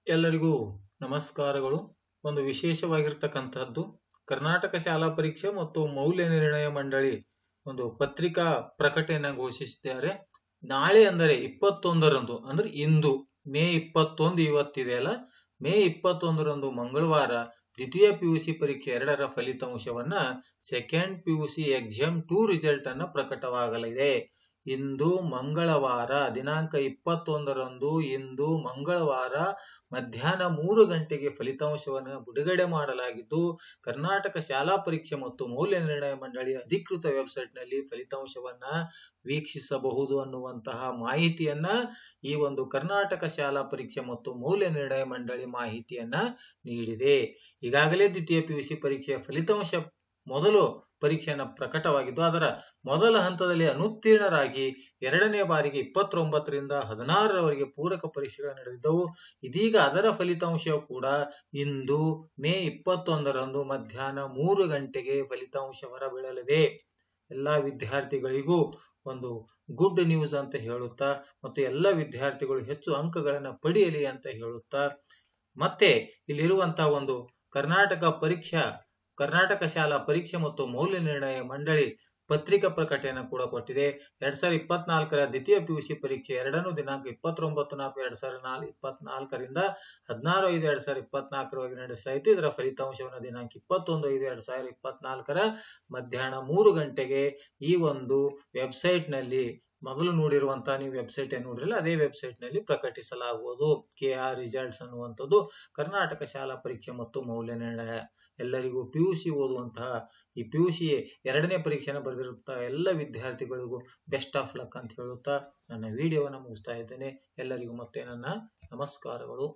ಎಲ್ಲರಿಗೂ ನಮಸ್ಕಾರಗಳು. ಒಂದು ವಿಶೇಷವಾಗಿರ್ತಕ್ಕಂತಹದ್ದು ಕರ್ನಾಟಕ ಶಾಲಾ ಪರೀಕ್ಷೆ ಮತ್ತು ಮೌಲ್ಯ ನಿರ್ಣಯ ಮಂಡಳಿ ಒಂದು ಪತ್ರಿಕಾ ಪ್ರಕಟಣೆಯನ್ನು ಘೋಷಿಸಿದ್ದಾರೆ. ನಾಳೆ ಅಂದರೆ 21ರಂದು ಅಂದ್ರೆ ಇಂದು ಮೇ 21 ಇವತ್ತಿದೆ ಅಲ್ಲ, ಮೇ 21ರಂದು ಮಂಗಳವಾರ ದ್ವಿತೀಯ PUC ಪರೀಕ್ಷೆ 2ರ ಫಲಿತಾಂಶವನ್ನ ಸೆಕೆಂಡ್ PUC ಎಕ್ಸಾಮ್ 2 ರಿಸಲ್ಟ್ ಅನ್ನ ಪ್ರಕಟವಾಗಲಿದೆ. ಇಂದು ಮಂಗಳವಾರ ದಿನಾಂಕ 21ರಂದು ಇಂದು ಮಂಗಳವಾರ ಮಧ್ಯಾಹ್ನ 3 ಗಂಟೆಗೆ ಫಲಿತಾಂಶವನ್ನು ಬಿಡುಗಡೆ ಮಾಡಲಾಗಿದ್ದು, ಕರ್ನಾಟಕ ಶಾಲಾ ಪರೀಕ್ಷೆ ಮತ್ತು ಮೌಲ್ಯ ನಿರ್ಣಯ ಮಂಡಳಿ ಅಧಿಕೃತ ವೆಬ್ಸೈಟ್ ನಲ್ಲಿ ಫಲಿತಾಂಶವನ್ನ ವೀಕ್ಷಿಸಬಹುದು ಅನ್ನುವಂತಹ ಮಾಹಿತಿಯನ್ನ ಈ ಒಂದು ಕರ್ನಾಟಕ ಶಾಲಾ ಪರೀಕ್ಷೆ ಮತ್ತು ಮೌಲ್ಯ ನಿರ್ಣಯ ಮಂಡಳಿ ಮಾಹಿತಿಯನ್ನ ನೀಡಿದೆ. ಈಗಾಗಲೇ ದ್ವಿತೀಯ PUC ಪರೀಕ್ಷೆಯ ಫಲಿತಾಂಶ ಮೊದಲು ಪರೀಕ್ಷೆಯನ್ನು ಪ್ರಕಟವಾಗಿದ್ದು, ಅದರ ಮೊದಲ ಹಂತದಲ್ಲಿ ಅನುತ್ತೀರ್ಣರಾಗಿ ಎರಡನೇ ಬಾರಿಗೆ 29ರಿಂದ 16ರವರೆಗೆ ಪೂರಕ ಪರೀಕ್ಷೆಗಳು ನಡೆದಿದ್ದವು. ಇದೀಗ ಅದರ ಫಲಿತಾಂಶ ಕೂಡ ಇಂದು ಮೇ 21ರಂದು ಮಧ್ಯಾಹ್ನ 3 ಗಂಟೆಗೆ ಫಲಿತಾಂಶ ಹೊರಬೀಳಲಿದೆ. ಎಲ್ಲಾ ವಿದ್ಯಾರ್ಥಿಗಳಿಗೂ ಒಂದು ಗುಡ್ ನ್ಯೂಸ್ ಅಂತ ಹೇಳುತ್ತಾ, ಮತ್ತು ಎಲ್ಲ ವಿದ್ಯಾರ್ಥಿಗಳು ಹೆಚ್ಚು ಅಂಕಗಳನ್ನು ಪಡೆಯಲಿ ಅಂತ ಹೇಳುತ್ತಾ, ಮತ್ತೆ ಇಲ್ಲಿರುವಂತಹ ಒಂದು ಕರ್ನಾಟಕ ಶಾಲಾ ಪರೀಕ್ಷೆ ಮತ್ತು ಮೌಲ್ಯ ನಿರ್ಣಯ ಮಂಡಳಿ ಪತ್ರಿಕಾ ಪ್ರಕಟಣೆಯನ್ನು ಕೂಡ ಕೊಟ್ಟಿದೆ. 2024ರ ದ್ವಿತೀಯ PUC ಪರೀಕ್ಷೆ 2ನ್ನು ದಿನಾಂಕ 29/4/2024ರಿಂದ 16/5/2024ರವರೆಗೆ ನಡೆಸಲಾಯಿತು. ಇದರ ಫಲಿತಾಂಶವನ್ನು ದಿನಾಂಕ 21/5/2024ರ ಮಧ್ಯಾಹ್ನ 3 ಗಂಟೆಗೆ ಈ ಒಂದು ವೆಬ್ಸೈಟ್ ನಲ್ಲಿ, ಮೊದಲು ನೋಡಿರುವಂತಹ ನೀವು ವೆಬ್ಸೈಟ್ ಏನು ನೋಡಿರಲ್ಲ ಅದೇ ವೆಬ್ಸೈಟ್ ನಲ್ಲಿ ಪ್ರಕಟಿಸಲಾಗುವುದು. KR ರಿಸಲ್ಟ್ಸ್ ಅನ್ನುವಂಥದ್ದು ಕರ್ನಾಟಕ ಶಾಲಾ ಪರೀಕ್ಷೆ ಮತ್ತು ಮೌಲ್ಯ ನಿರ್ಣಯ. ಎಲ್ಲರಿಗೂ PUC ಓದುವಂತಹ ಈ PUC 2ನೇ ಪರೀಕ್ಷೆಯನ್ನು ಬರೆದಿರುತ್ತಾ ಎಲ್ಲ ವಿದ್ಯಾರ್ಥಿಗಳಿಗೂ ಬೆಸ್ಟ್ ಆಫ್ ಲಕ್ ಅಂತ ಹೇಳುತ್ತಾ ನನ್ನ ವಿಡಿಯೋವನ್ನು ಮುಗಿಸ್ತಾ ಇದ್ದೇನೆ. ಎಲ್ಲರಿಗೂ ಮತ್ತೆ ನನ್ನ ನಮಸ್ಕಾರಗಳು.